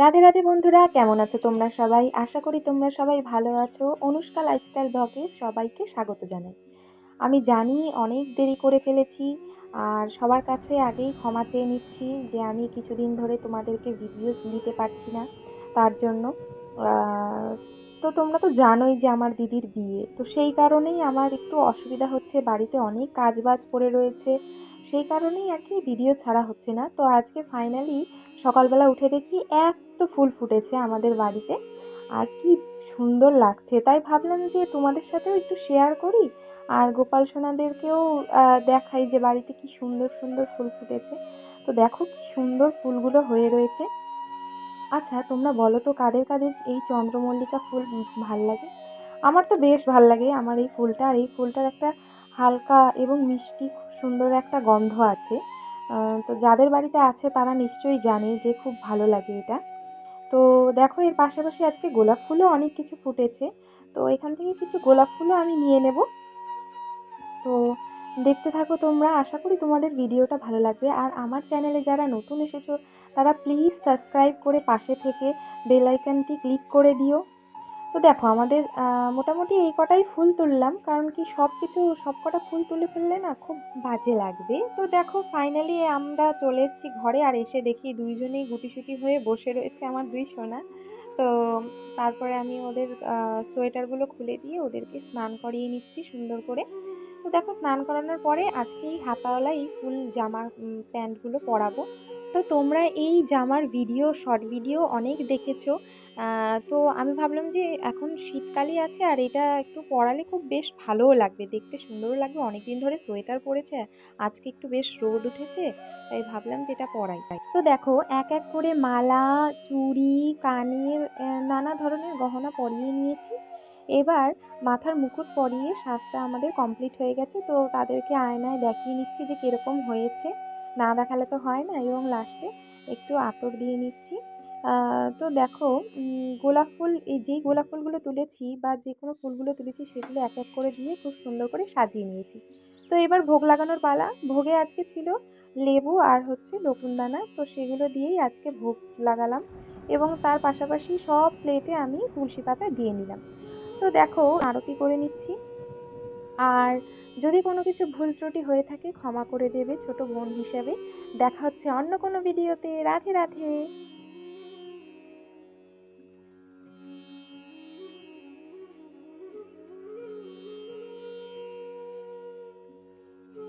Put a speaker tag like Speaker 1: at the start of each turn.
Speaker 1: রাধে রাধে বন্ধুরা, কেমন আছো তোমরা সবাই? আশা করি তোমরা সবাই ভালো আছো। অনুষ্কা লাইফস্টাইল ব্লগে সবাইকে স্বাগত জানাই। আমি জানি অনেক দেরি করে ফেলেছি, আর সবার কাছে আগেই ক্ষমা চেয়ে নিচ্ছি যে আমি কিছুদিন ধরে তোমাদেরকে ভিডিও দিতে পারছি না তার জন্য। আহ, তো তোমরা তো জানোই যে আমার দিদির বিয়ে, তো সেই কারণেই আমার একটু অসুবিধা হচ্ছে, বাড়িতে অনেক কাজবাজ পড়ে রয়েছে, সেই কারণেই আর কি ভিডিও ছাড়া হচ্ছে না। তো আজকে ফাইনালি সকালবেলা উঠে দেখি এত ফুল ফুটেছে আমাদের বাড়িতে, আর কি সুন্দর লাগছে, তাই ভাবলাম যে তোমাদের সাথেও একটু শেয়ার করি, আর গোপাল সোনাদেরকেও দেখাই যে বাড়িতে কি সুন্দর সুন্দর ফুল ফুটেছে। তো দেখো কি সুন্দর ফুলগুলো হয়ে রয়েছে। আচ্ছা তোমরা বলো তো কাদের কাদের এই চন্দ্রমল্লিকা ফুল ভাল লাগে? আমার তো বেশ ভাল লাগে আমার এই ফুলটা, আর এই ফুলটার একটা হালকা এবং মিষ্টি খুব সুন্দর একটা গন্ধ আছে। তো যাদের বাড়িতে আছে তারা নিশ্চয়ই জানে যে খুব ভালো লাগে এটা। তো দেখো এর পাশাপাশি আজকে গোলাপ ফুলও অনেক কিছু ফুটেছে, তো এখান থেকে কিছু গোলাপ ফুলও আমি নিয়ে নেব। তো দেখতে থাকো তোমরা, আশা করি তোমাদের ভিডিওটা ভালো লাগবে। আর আমার চ্যানেলে যারা নতুন এসেছো তারা প্লিজ সাবস্ক্রাইব করে পাশে থেকে বেল আইকনটি ক্লিক করে দিও। তো দেখো আমাদের মোটামুটি এই কটাই ফুল তুললাম, কারণ কি সব কটা ফুল তুলে ফেললে না খুব বাজে লাগবে। তো দেখো ফাইনালি আমরা চলে এসেছি ঘরে, আর এসে দেখি দুইজনেই গুটিসুটি হয়ে বসে রয়েছে আমার দুই সোনা। তো তারপরে আমি ওদের সোয়েটারগুলো খুলে দিয়ে ওদেরকে স্নান করিয়ে নিচ্ছি সুন্দর করে। তো দেখো স্নান করানোর পরে আজকে এই হাতাওয়ালা এই ফুল জামা প্যান্টগুলো পরাবো। তো তোমরা এই জামার ভিডিও, শর্ট ভিডিও অনেক দেখেছো। তো আমি ভাবলাম যে এখন শীতকালই আছে, আর এটা একটু পরালে খুব বেশ ভালোও লাগবে, দেখতে সুন্দরও লাগবে। অনেক দিন ধরে সোয়েটার পরেছে, আজকে একটু বেশ রোদ উঠেছে, তাই ভাবলাম যে এটা পরাই। তো দেখো এক এক করে মালা, চুড়ি, কানের নানা ধরনের গহনা পরিয়ে নিয়েছি। এবার মাথার মুকুট পরিয়ে সাজটা আমাদের কমপ্লিট হয়ে গেছে। তো তাদেরকে আয়নায় দেখিয়ে নিচ্ছি যে কীরকম হয়েছে, না দেখালে তো হয় না। এবং লাস্টে একটু আতর দিয়ে নিচ্ছি। তো দেখো গোলাপ ফুল, এই যেই গোলাপ ফুলগুলো তুলেছি বা যে কোনো ফুলগুলো তুলেছি সেগুলো এক এক করে দিয়ে খুব সুন্দর করে সাজিয়ে নিয়েছি। তো এবার ভোগ লাগানোর পালা। ভোগে আজকে ছিল লেবু আর হচ্ছে লকুনদানা, তো সেগুলো দিয়েই আজকে ভোগ লাগালাম। এবং তার পাশাপাশি সব প্লেটে আমি তুলসী পাতা দিয়ে নিলাম। তো দেখো আরতি করে নিচ্ছি। আর যদি কোনো কিছু ভুল ত্রুটি হয়ে থাকে ক্ষমা করে দেবে ছোট বোন হিসেবে। দেখা হচ্ছে অন্য কোনো ভিডিওতে। রাধে রাধে।